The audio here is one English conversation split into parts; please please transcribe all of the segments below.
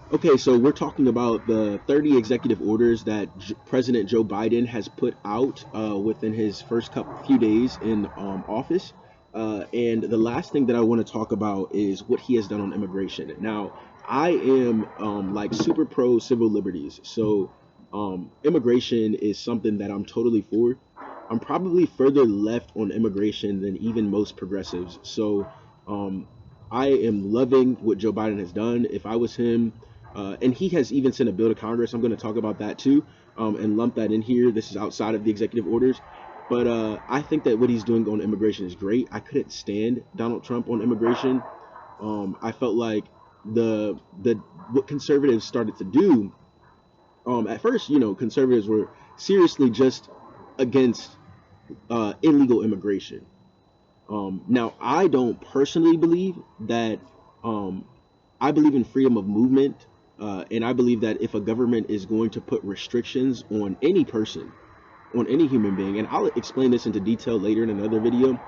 Okay, so we're talking about the 30 executive orders that President Joe Biden has put out within his first few days in office. And the last thing that I want to talk about is what he has done on immigration. Now, I am like super pro civil liberties. So, immigration is something that I'm totally for. I'm probably further left on immigration than even most progressives. So, um, I am loving what Joe Biden has done. If I was him, and he has even sent a bill to Congress. I'm going to talk about that too, and lump that in here. This is outside of the executive orders. But I think that what he's doing on immigration is great. I couldn't stand Donald Trump on immigration. I felt like the what conservatives started to do at first, conservatives were seriously just against illegal immigration. Now, I don't personally believe that. Um, I believe in freedom of movement, and I believe that if a government is going to put restrictions on any person, on any human being, and I'll explain this into detail later in another video,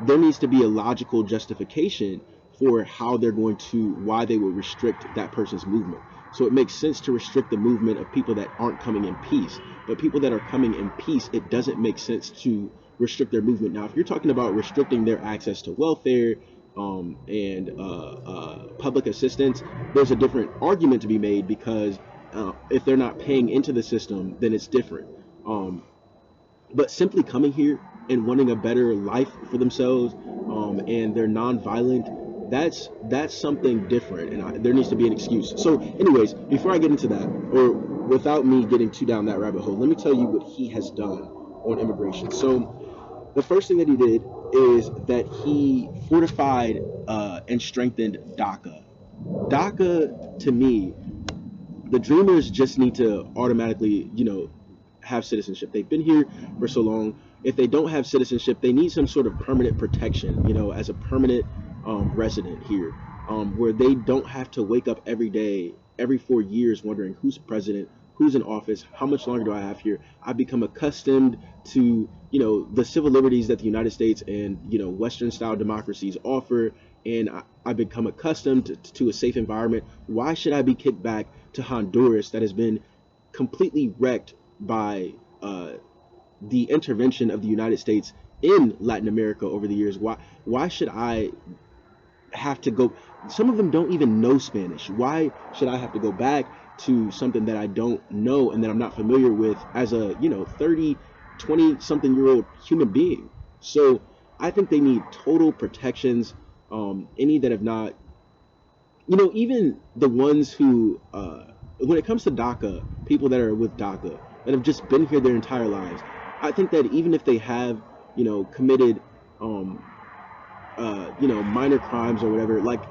there needs to be a logical justification for how they're going to, why they would restrict that person's movement. So it makes sense to restrict the movement of people that aren't coming in peace. But people that are coming in peace, it doesn't make sense to restrict their movement. Now, if you're talking about restricting their access to welfare and public assistance, there's a different argument to be made because if they're not paying into the system, then it's different. But simply coming here and wanting a better life for themselves, and they're non-violent, that's something different, and there needs to be an excuse. So anyways, before I get into that, or without me getting too down that rabbit hole, let me tell you what he has done on immigration. So the first thing that he did is that he fortified and strengthened DACA. DACA, to me, the dreamers just need to automatically, have citizenship. They've been here for so long. If they don't have citizenship, they need some sort of permanent protection, as a permanent resident here, where they don't have to wake up every day, every 4 years, wondering who's president, who's in office, how much longer do I have here. I become accustomed to, the civil liberties that the United States and, Western style democracies offer, and I become accustomed to a safe environment. Why should I be kicked back to Honduras that has been completely wrecked by the intervention of the United States in Latin America over the years? Why should I have to go? Some of them don't even know Spanish. Why should I have to go back to something that I don't know and that I'm not familiar with as a 30, 20 something year old human being? So I think they need total protections. Any that have not, even the ones who, when it comes to DACA, people that are with DACA that have just been here their entire lives, I think that even if they have, committed, minor crimes or whatever, like,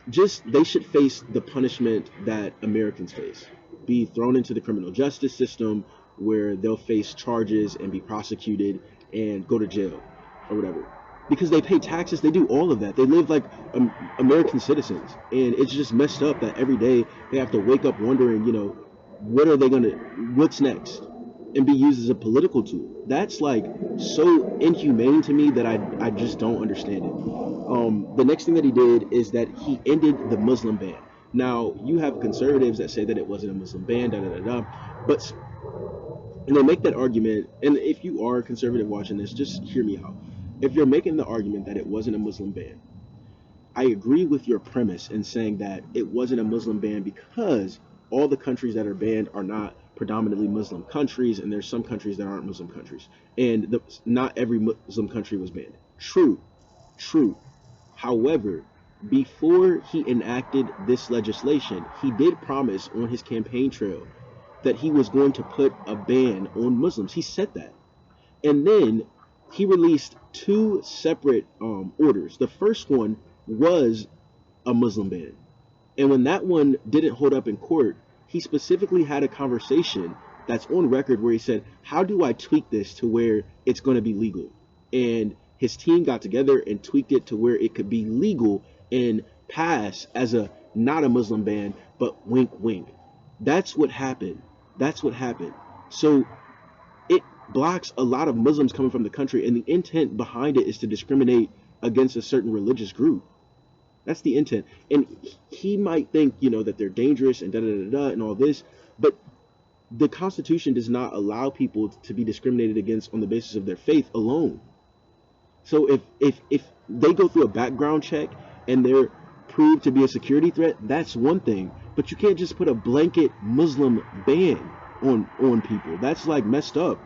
just they should face the punishment that Americans face, be thrown into the criminal justice system where they'll face charges and be prosecuted and go to jail or whatever. Because they pay taxes, they do all of that. They live like American citizens, and it's just messed up that every day they have to wake up wondering, what are they gonna, what's next, and be used as a political tool. That's like so inhumane to me that I just don't understand it. The next thing that he did is that he ended the Muslim ban. Now you have conservatives that say that it wasn't a Muslim ban, da da da da, but and they make that argument. And if you are a conservative watching this, just hear me out. If you're making the argument that it wasn't a Muslim ban, I agree with your premise in saying that it wasn't a Muslim ban because all the countries that are banned are not predominantly Muslim countries, and there's some countries that aren't Muslim countries, and not every Muslim country was banned. True, true. However, before he enacted this legislation, he did promise on his campaign trail that he was going to put a ban on Muslims. He said that. And then he released two separate orders. The first one was a Muslim ban. And when that one didn't hold up in court, he specifically had a conversation that's on record where he said, how do I tweak this to where it's going to be legal? And his team got together and tweaked it to where it could be legal and pass as a not a Muslim ban, but wink wink. That's what happened. That's what happened. So it blocks a lot of Muslims coming from the country, and the intent behind it is to discriminate against a certain religious group. That's the intent. And he might think, that they're dangerous and da da da da and all this, but the Constitution does not allow people to be discriminated against on the basis of their faith alone. So if they go through a background check and they're proved to be a security threat, that's one thing. But you can't just put a blanket Muslim ban on people. That's like messed up.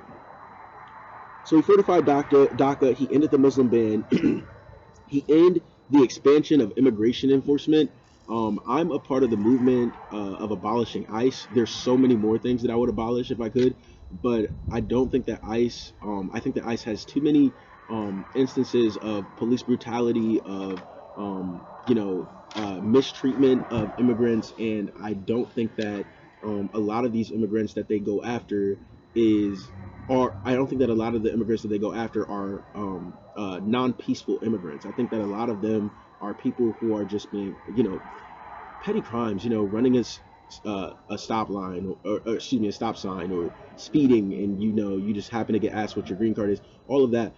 So he fortified DACA. He ended the Muslim ban. He ended the expansion of immigration enforcement. I'm a part of the movement of abolishing ICE. There's so many more things that I would abolish if I could, but I don't think that ICE. I think that ICE has too many instances of police brutality, of mistreatment of immigrants, and I don't think that a lot of these immigrants that they go after is are I don't think that a lot of the immigrants that they go after are non-peaceful immigrants. I think that a lot of them are people who are just being, petty crimes, running a stop line or excuse me, a stop sign, or speeding, and you just happen to get asked what your green card is. All of that,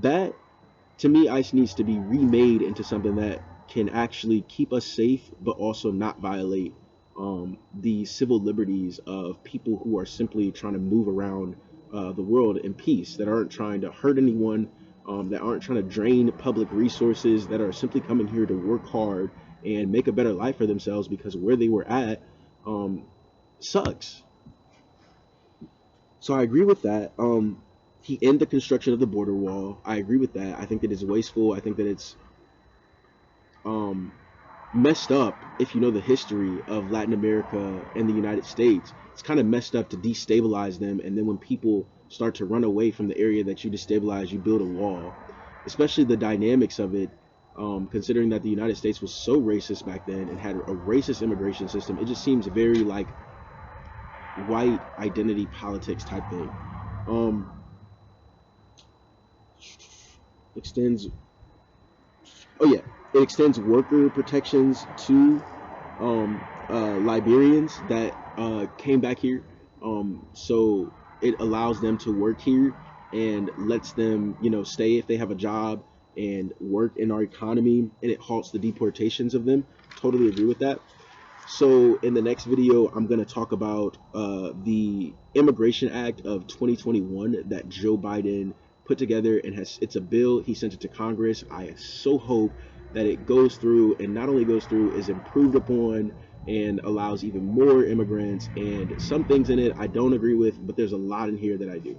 that to me, ICE needs to be remade into something that can actually keep us safe, but also not violate the civil liberties of people who are simply trying to move around the world in peace, that aren't trying to hurt anyone, that aren't trying to drain public resources, that are simply coming here to work hard and make a better life for themselves because where they were at um, sucks. So I agree with that. He ended the construction of the border wall. I agree with that. I think that it's wasteful. I think that it's um, messed up. If you know the history of Latin America and the United States, it's kind of messed up to destabilize them, and then when people start to run away from the area that you destabilize, you build a wall. Especially the dynamics of it, considering that the United States was so racist back then and had a racist immigration system, it just seems very like white identity politics type thing. Um, extends oh yeah, it extends worker protections to Liberians that came back here. So it allows them to work here and lets them, stay if they have a job and work in our economy, and it halts the deportations of them. Totally agree with that. So in the next video, I'm going to talk about the Immigration Act of 2021 that Joe Biden put together, and it's a bill. He sent it to Congress. I so hope that it goes through, and not only goes through, is improved upon and allows even more immigrants. And some things in it I don't agree with, but there's a lot in here that I do.